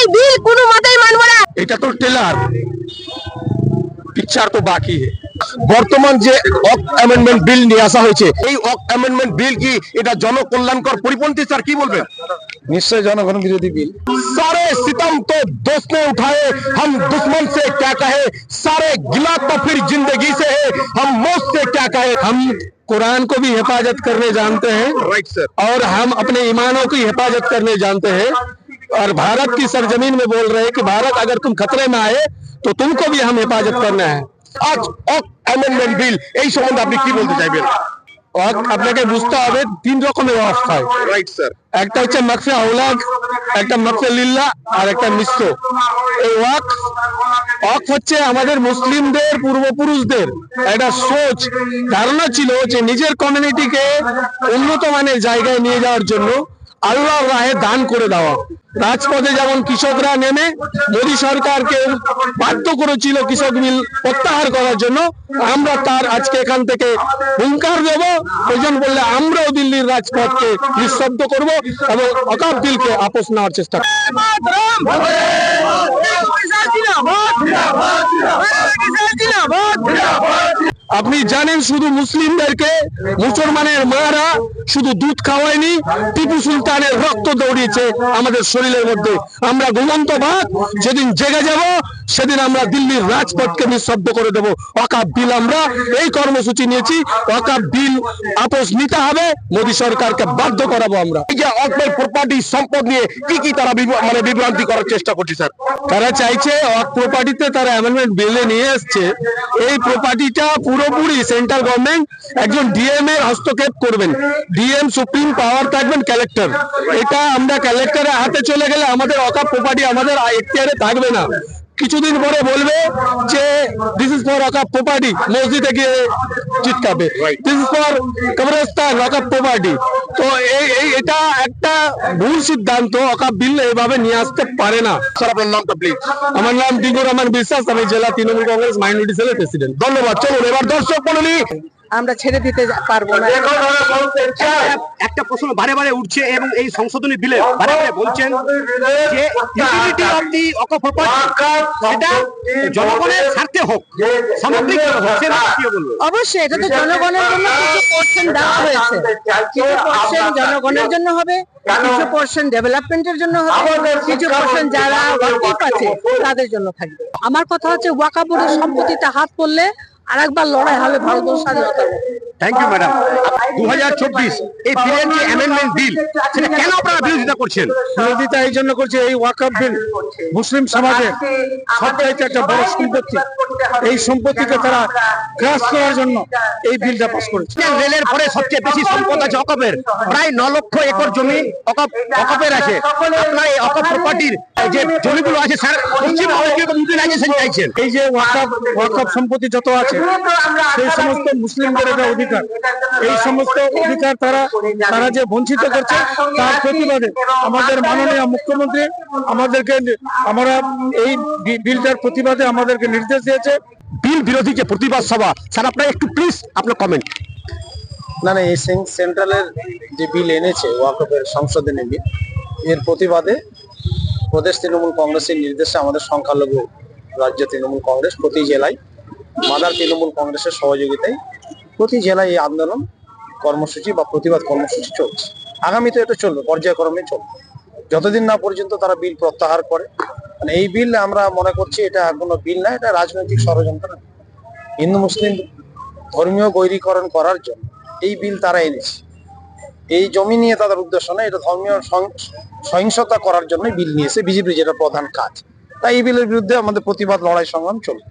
এই বিল কোনো মতেই মানবো না। এটা তো টেলার, পিকচার তো বাকি বর্তমান যে অ্যামেন্ডমেন্ট বিল নিয়ে আসা হয়েছে, এই অ্যামেন্ডমেন্ট বিল কি এটা জনকল্যাণকর পরিপন্থী? স্যার কি বলবেন? নিশ্চয় জনগণ বিরোধী বিল। सारे सितम तो दोस्त ने उठाए, हम दुश्मन से क्या कहे, सारे गिला तो फिर जिंदगी से है, हम मौत से क्या कहे। हम कुरान को भी हिफाजत करने जानते हैं, राइट सर। और हम अपने ईमानों की हिफाजत करने जानते हैं, और भारत की सरजमीन में बोल रहे हैं कि भारत अगर तुम खतरे में आए तो तुमको भी हम हिफाजत करना है। আজ অ্যামেন্ডমেন্ট বিল এই সম্বন্ধে আপনি কি বলতে চাইবেন? আপনাকে বুঝতে হবে তিন রকমের ওয়াকফ হয়। Right sir. একটা হচ্ছে মাকফে আওলাদ, একটা মাকফে লিল্লাহ, আর একটা মিশ্র। এই ওয়াকফ হচ্ছে আমাদের মুসলিমদের পূর্বপুরুষদের একটা সোচ ধারণা ছিল যে নিজের কমিউনিটিকে উন্নত মানের জায়গায় নিয়ে যাওয়ার জন্য আল্লাহর রাহে দান করে দেওয়া। রাজপথে যেমন কৃষকরা নেমে মোদী সরকারকে বাধ্য করেছিল কৃষক বিল প্রত্যাহার করার জন্য, আমরা তার আজকে এখান থেকে হুঙ্কার দেব। প্রয়োজন বললে আমরাও দিল্লির রাজপথকে নিঃশব্দ করব এবং ওয়াকফ বিলকে আপোষ নেওয়ার চেষ্টা করব। আপনি জানেন শুধু মুসলিমদেরকে মুসলমানের মারা শুধু দুধ খাওয়ায়নি, টিপু সুলতানের রক্ত দৌড়িয়েছে আমাদের শরীরের মধ্যে। আমরা ঘুমন্ত ভাত যেদিন জেগে যাব সেদিন আমরা দিল্লির রাজপথকে নিঃশব্দ করে দেব। ওয়াকফ বিল আমরা এই কর্মসূচি নিয়েছি, ওয়াকফ বিল আপোষ নিতে হবে, মোদী সরকারকে বাধ্য করাবো আমরা। এই যে ওয়াকফের প্রপার্টি সম্পদ নিয়ে কি তারা বিভ্রান্তি করার চেষ্টা করছে স্যার? তারা চাইছে ওয়াকফ প্রপার্টিতে তারা অ্যামেন্ডমেন্ট বিলে নিয়ে এসছে, এই প্রপার্টিটা পুরোপুরি সেন্ট্রাল গভর্নমেন্ট একজন ডিএম এর হস্তক্ষেপ করবেন। ডিএম সুপ্রিম পাওয়ার থাকবেন কালেক্টর। এটা আমরা কালেক্টরের হাতে চলে গেলে আমাদের ওয়াকফ প্রপার্টি আমাদের এখতিয়ারে থাকবে না। কিছুদিন পরে বলবে যে this is for Waqf property, মসজিদে গিয়ে চিৎকাবে দিস ইজ ফর কবরস্থান ওয়াকফ প্রপার্টি। তো এটা একটা ভুল সিদ্ধান্ত, ওয়াকফ বিল এভাবে নিয়ে আসতে পারে না। স্যার আপনার নামটা প্লিজ। আমার নাম ডিঙ্গু রহমান বিশ্বাস, আমি জেলা তৃণমূল কংগ্রেস মাইনরিটি সেলের প্রেসিডেন্ট। ধন্যবাদ। চলুন এবার দর্শক মণ্ডলী, আমরা ছেড়ে দিতে পারবো না। একটা প্রশ্ন বারে বারে উঠছে এবং এই সংশোধনী বিলে বারে বারে বলছেন যে utility of the Waqf property সেটা জনগণের স্বার্থে হোক, সামগ্রিক হোক, সেটা কি বলবো? অবশ্যই এটা তো জনগণের জন্য কিছু পোর্শন দেওয়া হয়েছে, কিছু পোর্শন জনগণের জন্য হবে, কিছু পোর্শন ডেভেলপমেন্টের জন্য হবে, কিছু পোর্শন যারা ওয়াকিফ আছে তাদের জন্য থাকবে। আমার কথা হচ্ছে ওয়াকফ বোর্ডের সম্পত্তিতে হাত পড়লে আরেকবার লড়াই হবে ভারতবর্ষ স্বাধীনতার। Thank you madam. 2024 এই বিলের যে অ্যামেন্ডমেন্ট বিল সেটা কেন আপনারা বিরোধিতা করছেন? বিরোধিতা এই জন্য করছে, এই ওয়াকফ বিল মুসলিম সমাজে সবচাইতে একটা বড় সম্পত্তি, এই সম্পত্তিকে তারা গ্রাস করার জন্য এই বিলটা পাস করেছে। রেলের পরে সবচেয়ে বেশি সম্পদ আছে ওয়াকফের, প্রায় 9 লক্ষ একর জমি ওয়াকফের আছে। আপনারা এই ওয়াকফ প্রপার্টির যে জমিগুলো আছে স্যার পশ্চিমবঙ্গের ইউটিলাইজেশন চাইছেন। এই যে ওয়াকফ সম্পত্তি যত আছে সেই সমস্ত মুসলিমদের এটা অধিকার, এই সমস্ত অধিকার তারা যে বঞ্চিত করছে তার প্রতিবাদে আমাদের মাননীয় মুখ্যমন্ত্রী আমরা এই বিলটার প্রতিবাদে আমাদেরকে নির্দেশ দিয়েছে। বিল বিরোধী যে প্রতিবাদ সভা, স্যার আপনার একটু প্লিজ আপনার কমেন্ট। না এই সেন্ট্রালের যে বিল এনেছে ওয়াকফের সংশোধনী বিল, এর প্রতিবাদে প্রদেশ তৃণমূল কংগ্রেসের নির্দেশে আমাদের সংখ্যালঘু রাজ্য তৃণমূল কংগ্রেস প্রতি জেলায় মাদার তৃণমূল কংগ্রেসের সহযোগিতায় প্রতি জেলায় এই আন্দোলন কর্মসূচি বা প্রতিবাদ কর্মসূচি চলছে। আগামীতে এটা চলবে, পর্যায়ক্রমে চলবে যতদিন না পর্যন্ত তারা বিল প্রত্যাহার করে। মানে এই বিল আমরা মনে করছি এটা কোনো বিল না, এটা রাজনৈতিক ষড়যন্ত্র। হিন্দু মুসলিম ধর্মীয় বৈরীকরণ করার জন্য এই বিল তারা এনেছে। এই জমি নিয়ে তাদের উদ্দেশ্য না, এটা ধর্মীয় সহিংসতা করার জন্য বিল নিয়েছে বিজেপি, যেটা প্রধান কাজ। তাই এই বিলের বিরুদ্ধে আমাদের প্রতিবাদ লড়াই সংগ্রাম চলবে।